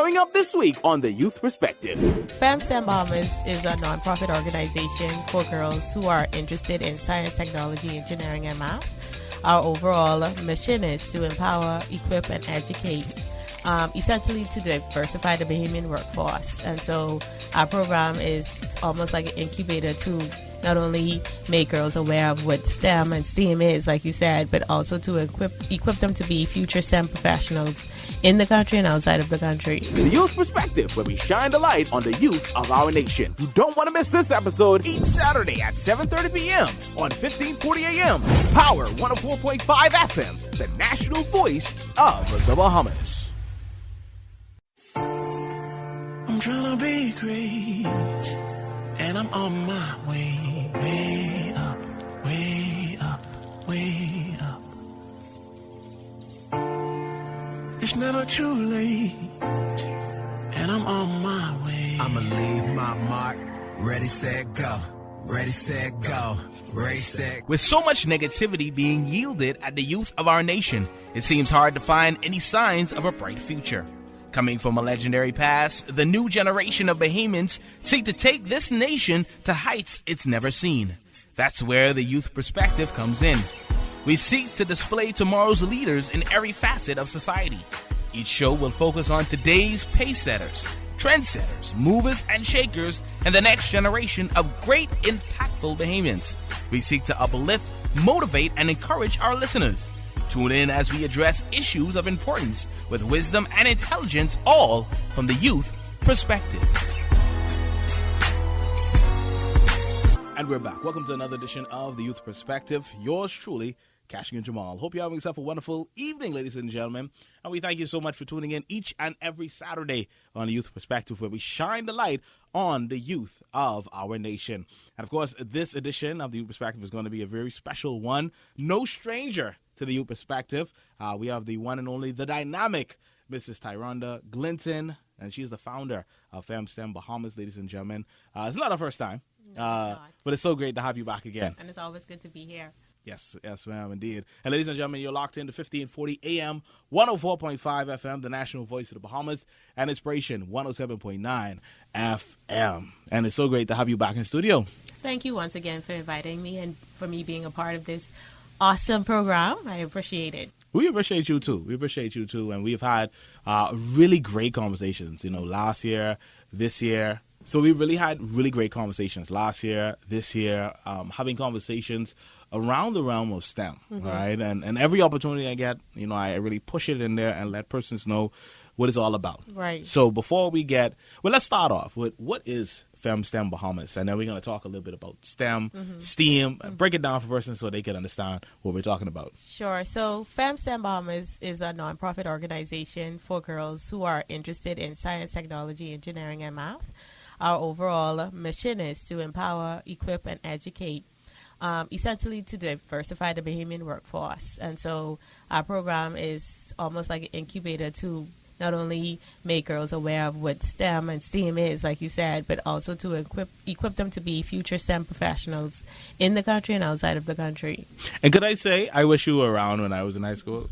Coming up this week on The Youth Perspective. FEM BAHAMAS is a nonprofit organization for girls who are interested in science, technology, engineering, and math. Our overall mission is to empower, equip, and educate, essentially to diversify the Bahamian workforce. And so our program is almost like an incubator to not only make girls aware of what STEM and STEAM is, like you said, but also to equip them to be future STEM professionals in the country and outside of the country. The Youth Perspective, where we shine the light on the youth of our nation. You don't want to miss this episode each Saturday at 7:30 p.m. on 1540 a.m. Power 104.5 FM, the national voice of the Bahamas. I'm trying to be great, and I'm on my way. Way up, way up, way up. It's never too late, and I'm on my way. I'ma leave my mark. Ready, set, go. Ready, set, go. Ready, set. With so much negativity being yielded at the youth of our nation, it seems hard to find any signs of a bright future. Coming from a legendary past, the new generation of Bahamians seek to take this nation to heights it's never seen. That's where the youth perspective comes in. We seek to display tomorrow's leaders in every facet of society. Each show will focus on today's pace-setters, trendsetters, movers and shakers, and the next generation of great, impactful Bahamians. We seek to uplift, motivate, and encourage our listeners. Tune in as we address issues of importance with wisdom and intelligence, all from the youth perspective. And we're back. Welcome to another edition of The Youth Perspective. Yours truly, Keshagen Jamal. Hope you're having yourself a wonderful evening, ladies and gentlemen. And we thank you so much for tuning in each and every Saturday on The Youth Perspective, where we shine the light on the youth of our nation. And of course, this edition of The Youth Perspective is going to be a very special one. No stranger to The Youth Perspective. We have the one and only, the dynamic Mrs. Tyronda Glinton, and she's the founder of FEM Bahamas, ladies and gentlemen. It's not our first time, but it's so great to have you back again. And it's always good to be here. Yes, ma'am, indeed. And ladies and gentlemen, you're locked into 1540 AM, 104.5 FM, the national voice of the Bahamas, and Inspiration 107.9 FM. And it's so great to have you back in studio. Thank you once again for inviting me and for me being a part of this awesome program. I appreciate it. We appreciate you too. And we've had really great conversations, last year, this year. So we really had really great conversations last year, this year, having conversations around the realm of STEM, right? And every opportunity I get, I really push it in there and let persons know what it's all about. Right. So before we let's start off with what is FEM Bahamas, and then we're going to talk a little bit about STEM, STEAM, and break it down for persons so they can understand what we're talking about. Sure. So FEM Bahamas is a nonprofit organization for girls who are interested in science, technology, engineering, and math. Our overall mission is to empower, equip, and educate, essentially to diversify the Bahamian workforce. And so our program is almost like an incubator to not only make girls aware of what STEM and STEAM is, like you said, but also to equip them to be future STEM professionals in the country and outside of the country. And could I say, I wish you were around when I was in high school.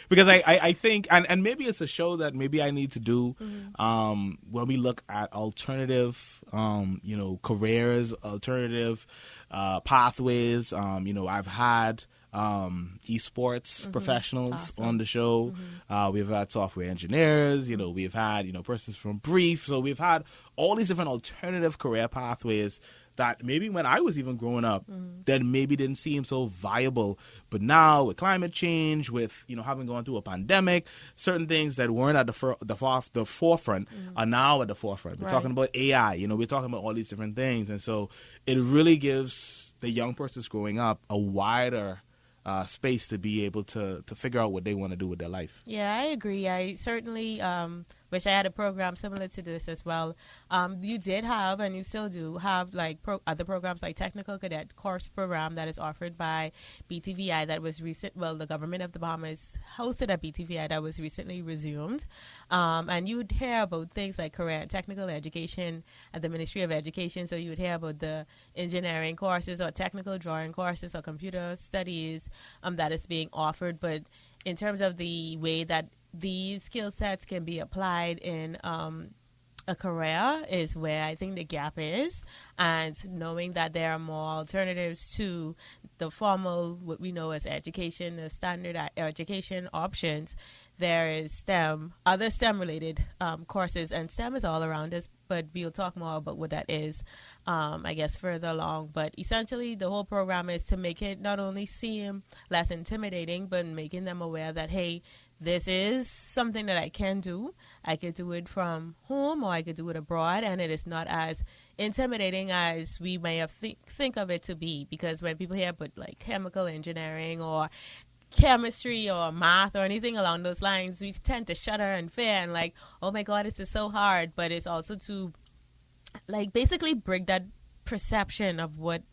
Because I think, and maybe it's a show that maybe I need to do when we look at alternative, careers, alternative pathways. I've had esports professionals on the show. We've had software engineers, we've had, persons from Brief. So we've had all these different alternative career pathways that maybe when I was even growing up, that maybe didn't seem so viable. But now with climate change, with, having gone through a pandemic, certain things that weren't at the forefront are now at the forefront. We're talking about AI, we're talking about all these different things. And so it really gives the young persons growing up a wider space to be able to figure out what they want to do with their life. Yeah, I agree. I certainly wish I had a program similar to this as well. You did have, and you still do have, like other programs like Technical Cadet Course Program that is offered by BTVI that was the government of the Bahamas hosted a BTVI that was recently resumed. And you would hear about things like career and technical education at the Ministry of Education. So you would hear about the engineering courses or technical drawing courses or computer studies that is being offered. But in terms of the way that these skill sets can be applied in a career is where I think the gap is, and knowing that there are more alternatives to the formal, what we know as education, the standard education options. There is STEM, other STEM related courses, and STEM is all around us, but we'll talk more about what that is, I guess, further along. But essentially, the whole program is to make it not only seem less intimidating, but making them aware that, hey, this is something that I can do. I could do it from home or I could do it abroad, and it is not as intimidating as we may have think of it to be. Because when people hear about like chemical engineering or chemistry or math or anything along those lines, we tend to shudder and fear and like, oh my God, this is so hard. But it's also to like basically break that perception of what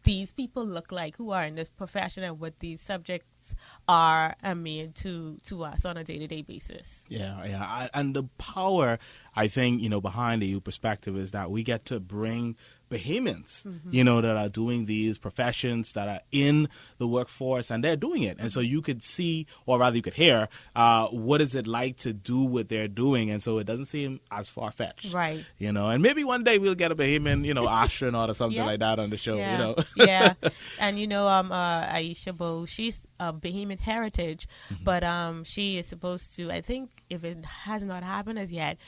these people look like who are in this profession and what these subjects are and mean to us on a day-to-day basis. Yeah. And the power, I think, behind the youth perspective is that we get to bring Bahamians, that are doing these professions, that are in the workforce, and they're doing it. And so you could see, or rather you could hear, what is it like to do what they're doing. And so it doesn't seem as far-fetched. Right. And maybe one day we'll get a Bahamian, astronaut or something like that on the show, Yeah. And, Aisha Bo, she's of Bahamian heritage, but she is supposed to, I think, if it has not happened as yet,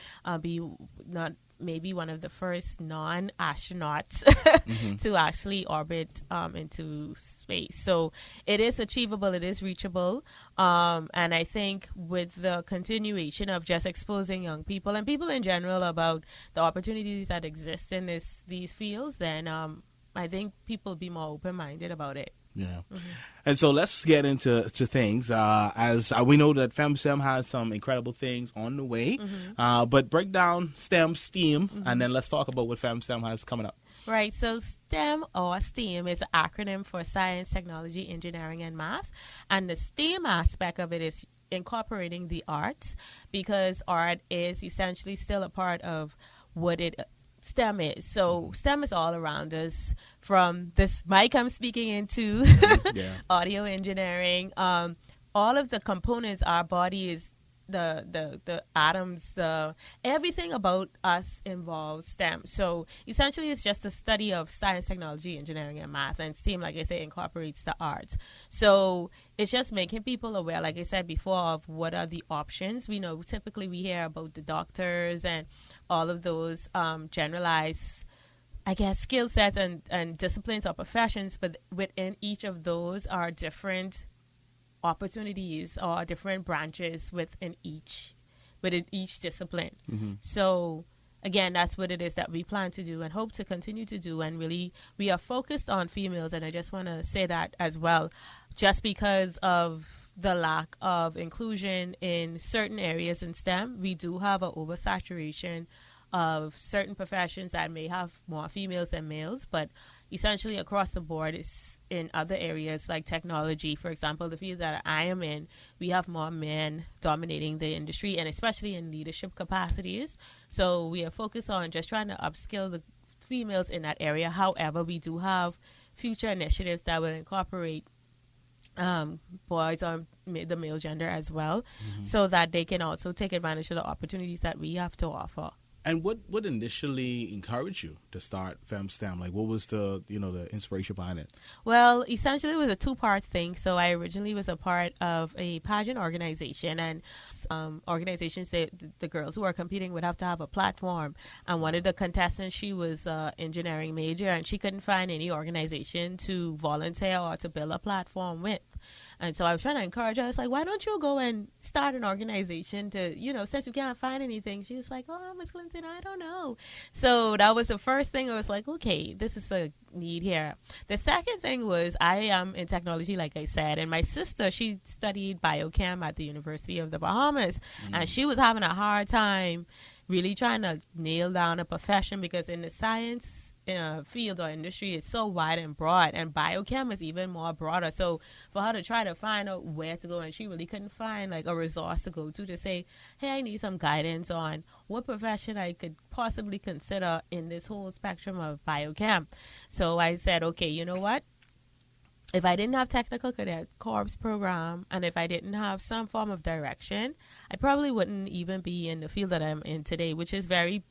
be not maybe one of the first non-astronauts to actually orbit into space. So it is achievable, it is reachable, and I think with the continuation of just exposing young people and people in general about the opportunities that exist in these fields, then I think people will be more open-minded about it. Yeah. And so let's get into things. As we know that FEMSTEM has some incredible things on the way, but break down STEM, and then let's talk about what FEMSTEM has coming up. Right. So STEM or STEAM is an acronym for Science, Technology, Engineering, and Math. And the STEAM aspect of it is incorporating the arts, because art is essentially still a part of what STEM is. So STEM is all around us, from this mic I'm speaking into, audio engineering, all of the components, our body is the atoms, everything about us involves STEM. So essentially it's just a study of science, technology, engineering, and math. And STEAM, like I say, incorporates the arts. So it's just making people aware, like I said before, of what are the options. We know typically we hear about the doctors and all of those generalized, I guess, skill sets and disciplines or professions, but within each of those are different opportunities or different branches within each discipline. So again, that's what it is that we plan to do and hope to continue to do. And really, we are focused on females, and I just want to say that as well, just because of the lack of inclusion in certain areas in STEM. We do have an oversaturation of certain professions that may have more females than males, but essentially across the board, it's in other areas like technology, for example, the field that I am in, we have more men dominating the industry, and especially in leadership capacities. So we are focused on just trying to upskill the females in that area. However, we do have future initiatives that will incorporate boys on the male gender as well, so that they can also take advantage of the opportunities that we have to offer. And what initially encouraged you to start FEMSTEM? Like, what was the inspiration behind it? Well, essentially, it was a two-part thing. So I originally was a part of a pageant organization, and organizations, the girls who are competing would have to have a platform. And one of the contestants, she was an engineering major, and she couldn't find any organization to volunteer or to build a platform with. And so I was trying to encourage her. I was like, why don't you go and start an organization to, since you can't find anything. She was like, oh, Ms. Clinton, I don't know. So that was the first thing. I was like, okay, this is a need here. The second thing was I am in technology, like I said, and my sister, she studied biochem at the University of the Bahamas, and she was having a hard time really trying to nail down a profession, because in the science field or industry is so wide and broad, and biochem is even more broader. So for her to try to find out where to go, and she really couldn't find like a resource to go to say, hey, I need some guidance on what profession I could possibly consider in this whole spectrum of biochem. So I said, okay, you know what? if I didn't have Technical Cadet Corps program, and if I didn't have some form of direction, I probably wouldn't even be in the field that I'm in today, which is very,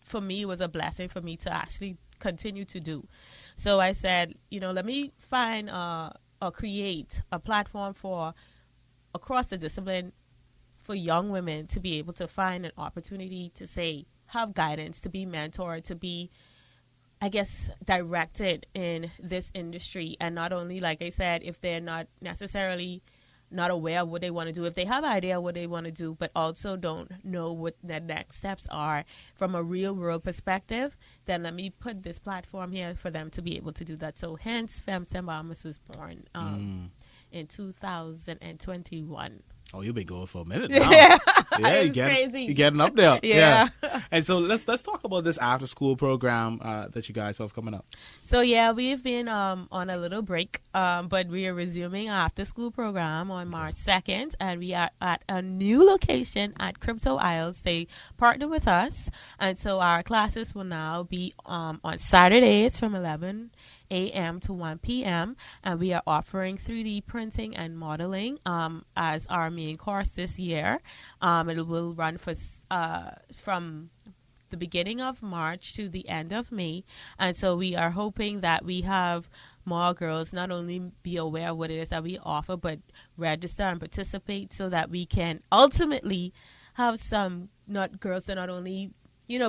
for me, was a blessing for me to actually continue to do. So I said, let me find or create a platform for across the discipline for young women to be able to find an opportunity to say, have guidance, to be mentored, to be, I guess, directed in this industry. And not only, like I said, if they're not necessarily not aware of what they want to do, if they have an idea of what they want to do, but also don't know what the next steps are from a real world perspective, then let me put this platform here for them to be able to do that. So hence FEM BAHAMAS was born in 2021. Oh, you've been going for a minute now. Yeah, you're getting up there. Yeah. And so let's talk about this after school program that you guys have coming up. So yeah, we've been on a little break, but we are resuming our after school program on March 2nd, and we are at a new location at Crypto Isles. They partner with us, and so our classes will now be on Saturdays from 11 a.m. to 1 p.m. and we are offering 3D printing and modeling as our main course this year. It will run from the beginning of March to the end of May, and so we are hoping that we have more girls not only be aware of what it is that we offer, but register and participate so that we can ultimately have some girls that not only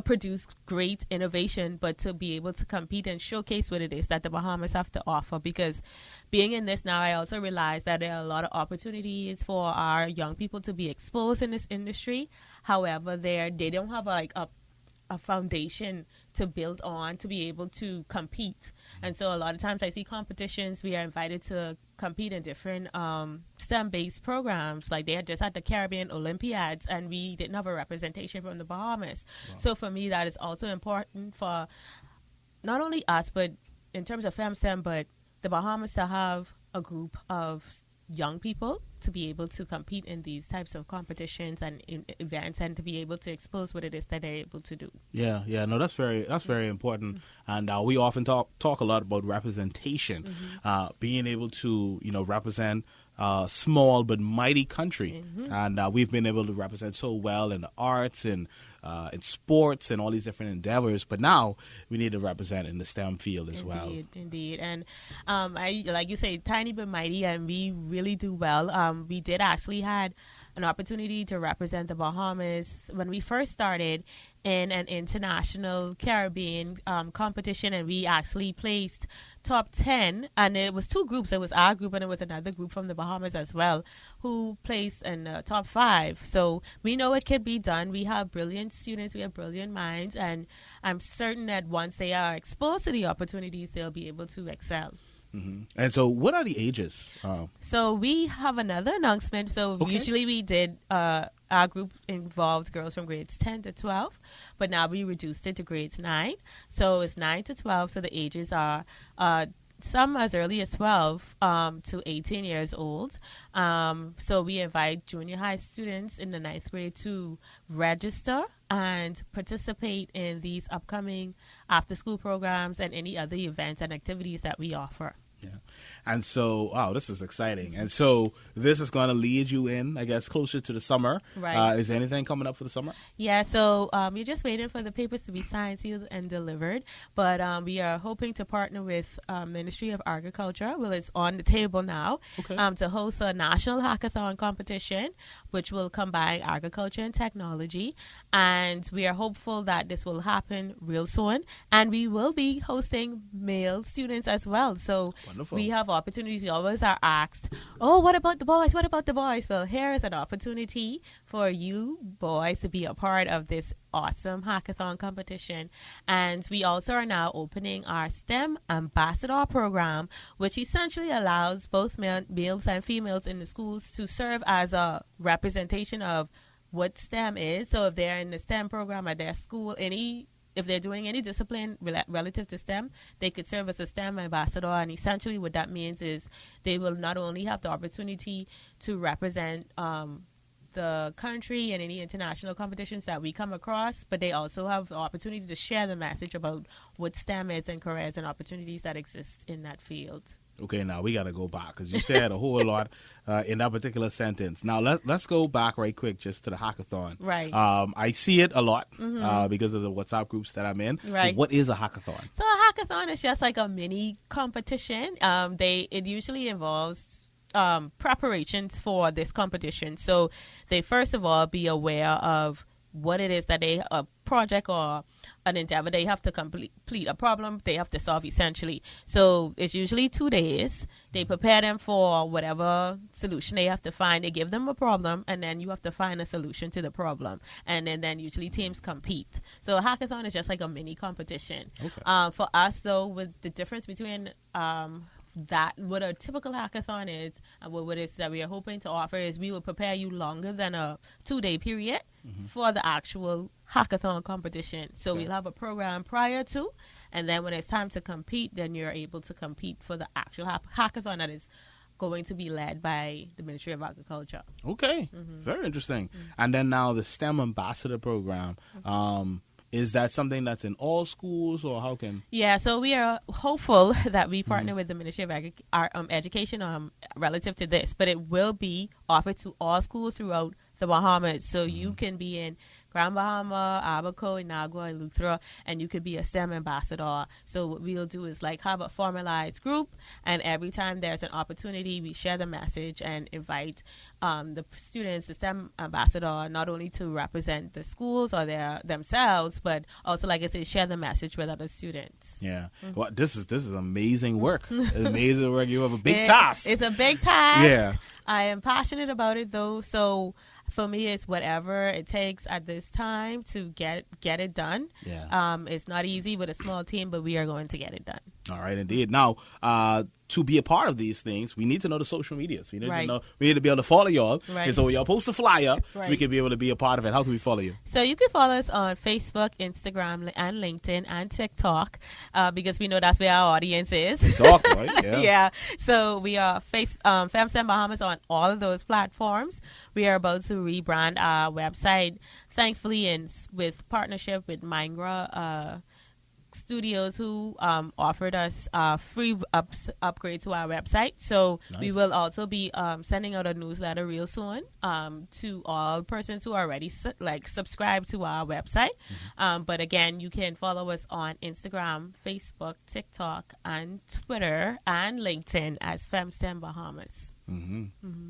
produce great innovation, but to be able to compete and showcase what it is that the Bahamas have to offer. Because being in this now, I also realize that there are a lot of opportunities for our young people to be exposed in this industry. However, they don't have a foundation to build on to be able to compete. And so a lot of times I see competitions, we are invited to compete in different STEM-based programs. Like they had just had the Caribbean Olympiads, and we didn't have a representation from the Bahamas. Wow. So for me, that is also important for not only us, but in terms of FEM-STEM, but the Bahamas to have a group of young people to be able to compete in these types of competitions and in events, and to be able to expose what it is that they're able to do. Yeah, no, that's very important. And we often talk a lot about representation, being able to represent small but mighty country, and we've been able to represent so well in the arts and in sports and all these different endeavors, but now we need to represent in the STEM field as well. Indeed. And I, like you say, tiny but mighty, and we really do well. We did actually had an opportunity to represent the Bahamas when we first started in an international Caribbean competition, and we actually placed top 10, and it was two groups. It was our group and it was another group from the Bahamas as well who placed in top 5. So we know it can be done. We have brilliant students, we have brilliant minds, and I'm certain that once they are exposed to the opportunities, they'll be able to excel. And so what are the ages? So we have another announcement. So usually we did, our group involved girls from grades 10 to 12, but now we reduced it to grades 9. So it's 9 to 12. So the ages are some as early as 12 to 18 years old. So we invite junior high students in the 9th grade to register and participate in these upcoming after-school programs and any other events and activities that we offer. Yeah. And so, wow, this is exciting. And so this is going to lead you in, I guess, closer to the summer. Right. Is there anything coming up for the summer? Yeah, so we're just waiting for the papers to be signed, sealed, and delivered. But we are hoping to partner with Ministry of Agriculture. Well, it's on the table now to host a national hackathon competition, which will combine agriculture and technology. And we are hopeful that this will happen real soon. And we will be hosting male students as well. So wonderful. We have opportunities. We always are asked, oh, what about the boys? What about the boys? Well, here is an opportunity for you boys to be a part of this awesome hackathon competition. And we also are now opening our STEM ambassador program, which essentially allows both males and females in the schools to serve as a representation of what STEM is. So if they're in the STEM program at their school, if they're doing any discipline relative to STEM, they could serve as a STEM ambassador. And essentially what that means is they will not only have the opportunity to represent the country and any international competitions that we come across, but they also have the opportunity to share the message about what STEM is and careers and opportunities that exist in that field. Okay, now we got to go back because you said a whole lot in that particular sentence. Now let's go back right quick just to the hackathon. Right. I see it a lot because of the WhatsApp groups that I'm in. Right. What is a hackathon? So a hackathon is just like a mini competition. It usually involves preparations for this competition. So they first of all be aware of what it is that a project or an endeavor they have to complete, a problem they have to solve essentially. So it's usually 2 days. They prepare them for whatever solution they have to find. They give them a problem and then you have to find a solution to the problem. And then usually teams compete. So a hackathon is just like a mini competition. Okay. For us though, with the difference between that what a typical hackathon is and what it is that we are hoping to offer is we will prepare you longer than a 2-day period for the actual hackathon competition. So we'll have a program prior to, and then when it's time to compete, then you're able to compete for the actual hackathon that is going to be led by the Ministry of Agriculture. Okay, very interesting. And then now the STEM Ambassador Program. Is that something that's in all schools, or how can? Yeah, so we are hopeful that we partner with the Ministry of Education relative to this, but it will be offered to all schools throughout the Bahamas. So you can be in Grand Bahama, Abaco, Inagua, and Luthra, and you could be a STEM ambassador. So what we'll do is like have a formalized group, and every time there's an opportunity, we share the message and invite the students, the STEM ambassador, not only to represent the schools or themselves, but also, like I said, share the message with other students. Yeah. Well, this is amazing work. Amazing work. You have a big task. It's a big task. Yeah. I am passionate about it though, so for me it's whatever it takes at this time to get it done. Yeah. It's not easy with a small team, but we are going to get it done. All right, indeed. Now, to be a part of these things, we need to know the social medias. We need Right. to know. We need to be able to follow y'all. Right. And so when y'all post a flyer, we Right. can be able to be a part of it. How can we follow you? So you can follow us on Facebook, Instagram, and LinkedIn, and TikTok, because we know that's where our audience is. Talk, right? Yeah. Yeah. So we are FEM Bahamas on all of those platforms. We are about to rebrand our website, thankfully, with partnership with Mingra Studios, who offered us free upgrade to our website. So Nice. we will also be sending out a newsletter real soon to all persons who are already subscribed to our website. But again, you can follow us on Instagram, Facebook, TikTok, and Twitter, and LinkedIn as FEMSTEM Bahamas.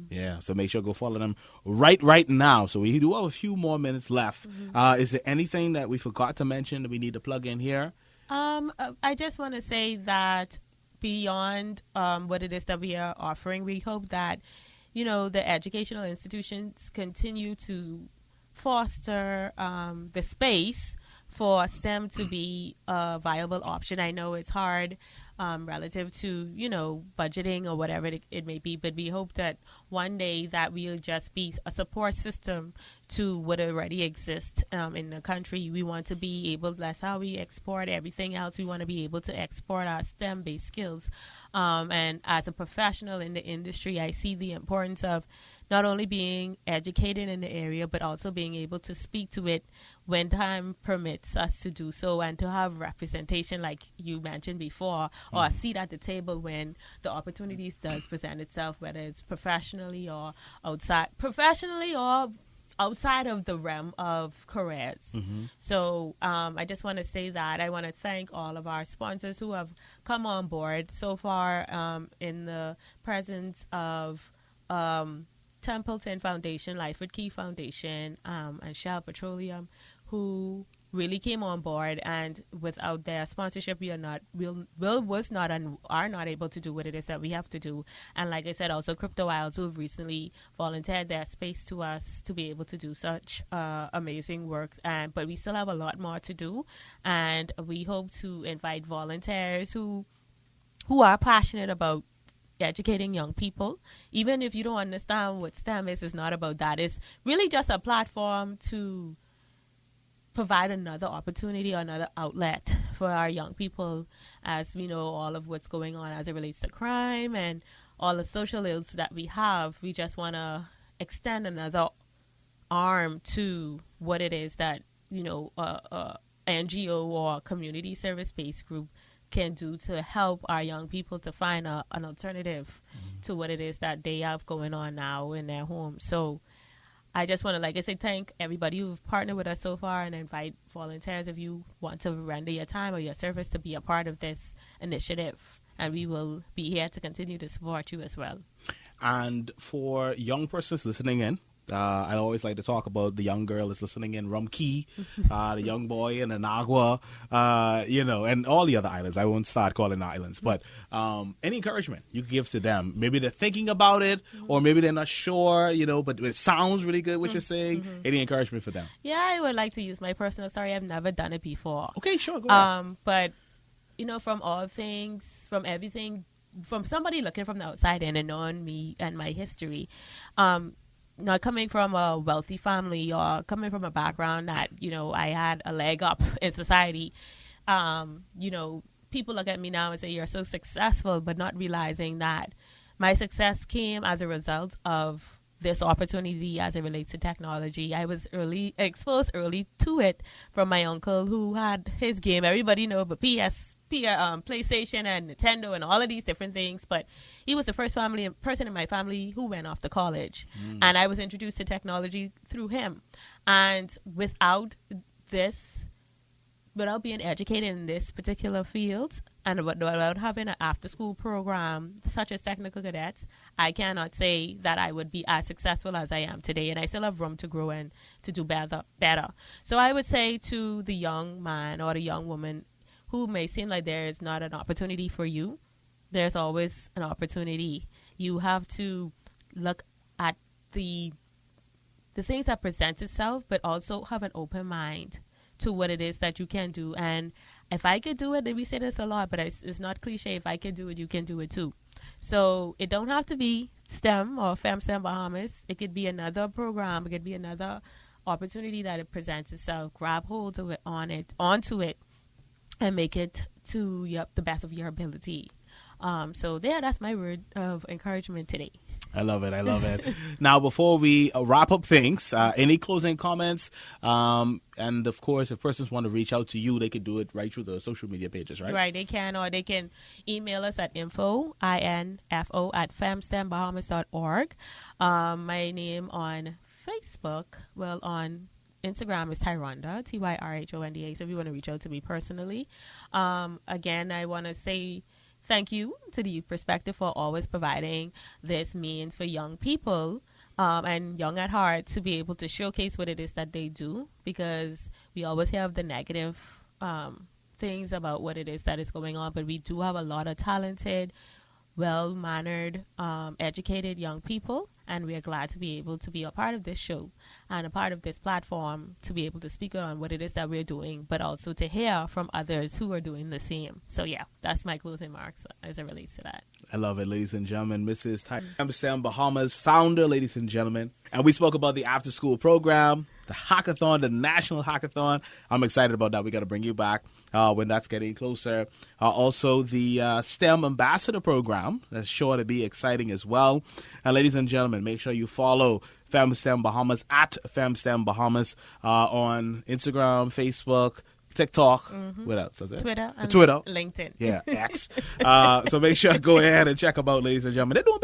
Yeah, so make sure to go follow them right now. So we do have a few more minutes left. Is there anything that we forgot to mention that we need to plug in here? I just want to say that beyond what it is that we are offering, we hope that, the educational institutions continue to foster the space for STEM to be a viable option. I know it's hard relative to, budgeting or whatever it may be, but we hope that one day that we'll just be a support system to what already exists in the country. We want to be able, that's how we export everything else. We want to be able to export our STEM-based skills. And as a professional in the industry, I see the importance of not only being educated in the area, but also being able to speak to it when time permits us to do so, and to have representation like you mentioned before, or a seat at the table when the opportunities does present itself, whether it's professionally or outside of the realm of careers. So I just want to say that I want to thank all of our sponsors who have come on board so far, in the presence of Templeton Foundation, Lightfoot Key Foundation, and Shell Petroleum, who really came on board, and without their sponsorship, we are not able to do what it is that we have to do. And like I said, also Crypto Isles, who have recently volunteered their space to us to be able to do such amazing work. But we still have a lot more to do, and we hope to invite volunteers who are passionate about educating young people. Even if you don't understand what STEM is, it's not about that. It's really just a platform to provide another opportunity or another outlet for our young people, as we know all of what's going on as it relates to crime and all the social ills that we have. We just want to extend another arm to what it is that, NGO or community service-based group can do to help our young people to find an alternative to what it is that they have going on now in their home. So I just want to, like I said, thank everybody who've partnered with us so far, and invite volunteers if you want to render your time or your service to be a part of this initiative. And we will be here to continue to support you as well. And for young persons listening in, I always like to talk about the young girl that's listening in Rumkey, the young boy in Anagua, and all the other islands. I won't start calling islands, but any encouragement you give to them. Maybe they're thinking about it, or maybe they're not sure, but it sounds really good what you're saying. Any encouragement for them? Yeah, I would like to use my personal story. I've never done it before. Okay, sure, go ahead. But, from all things, from everything, from somebody looking from the outside in and knowing me and my history, not coming from a wealthy family or coming from a background that, I had a leg up in society, people look at me now and say, you're so successful, but not realizing that my success came as a result of this opportunity as it relates to technology. I was exposed early to it from my uncle, who had his game. Everybody know, but PlayStation and Nintendo and all of these different things, but he was the first person in my family who went off to college, and I was introduced to technology through him. And without being educated in this particular field, and without having an after-school program such as Technical Cadets, I cannot say that I would be as successful as I am today, and I still have room to grow and to do better. So I would say to the young man or the young woman who may seem like there is not an opportunity for you, there's always an opportunity. You have to look at the things that present itself, but also have an open mind to what it is that you can do. And if I could do it, and we say this a lot, but it's not cliche, if I can do it, you can do it too. So it don't have to be STEM or FEM STEM Bahamas. It could be another program. It could be another opportunity that it presents itself. Grab hold of it, onto it, and make it to the best of your ability. That's my word of encouragement today. I love it. Now, before we wrap up things, any closing comments? And of course, if persons want to reach out to you, they can do it right through the social media pages, right? Right, they can, or they can email us at info@femstembahamas.org. My name on Facebook, on Instagram is Tyronda, Tyrhonda. So if you want to reach out to me personally. Again, I want to say thank you to the Youth Perspective for always providing this means for young people and young at heart to be able to showcase what it is that they do, because we always have the negative things about what it is that is going on, but we do have a lot of talented, well-mannered, educated young people, and we are glad to be able to be a part of this show and a part of this platform to be able to speak on what it is that we're doing, but also to hear from others who are doing the same. So that's my closing remarks as it relates to that. I love it, ladies and gentlemen. Mrs. FEM Bahamas founder, ladies and gentlemen. And we spoke about the after-school program, the hackathon, the national hackathon. I'm excited about that. We got to bring you back when that's getting closer. Also, the STEM Ambassador Program. That's sure to be exciting as well. And ladies and gentlemen, make sure you follow FemSTEM Bahamas at FemSTEM Bahamas on Instagram, Facebook, TikTok. What else is it? Twitter. LinkedIn. Yeah, X. So make sure go ahead and check them out, ladies and gentlemen. They're doing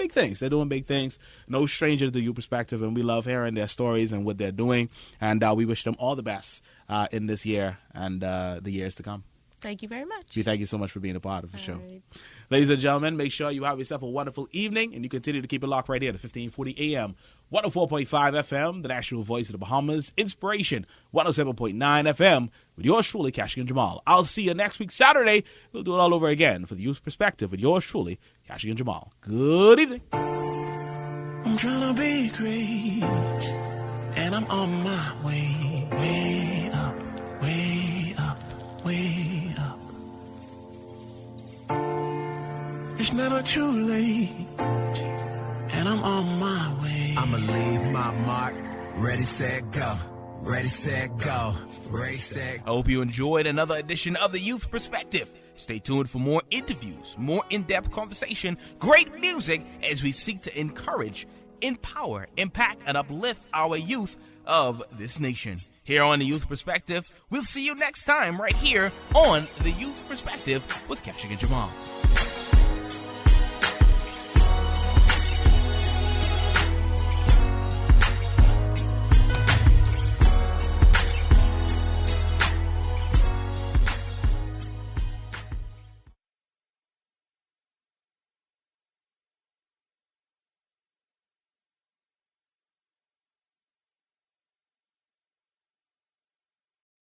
big things. No stranger to Youth Perspective, and we love hearing their stories and what they're doing. And we wish them all the best in this year and the years to come. Thank you very much. We thank you so much for being a part of the show. Right. Ladies and gentlemen, make sure you have yourself a wonderful evening, and you continue to keep it locked right here at 1540 AM, 104.5 FM, the national voice of the Bahamas, Inspiration, 107.9 FM, with yours truly, Keshagen Jamal. I'll see you next week, Saturday. We'll do it all over again for the Youth Perspective with yours truly, Keshagen Jamal. Good evening. I'm trying to be great, and I'm on my way, way up, way up, way up. It's never too late, and I'm on my way. I'ma leave my mark, ready, set, go. Ready, set, go. Ready, set. I hope you enjoyed another edition of the Youth Perspective. Stay tuned for more interviews, more in-depth conversation, great music as we seek to encourage, empower, impact, and uplift our youth of this nation. here on The Youth Perspective. We'll see you next time right here on The Youth Perspective with Keshagen Jamal.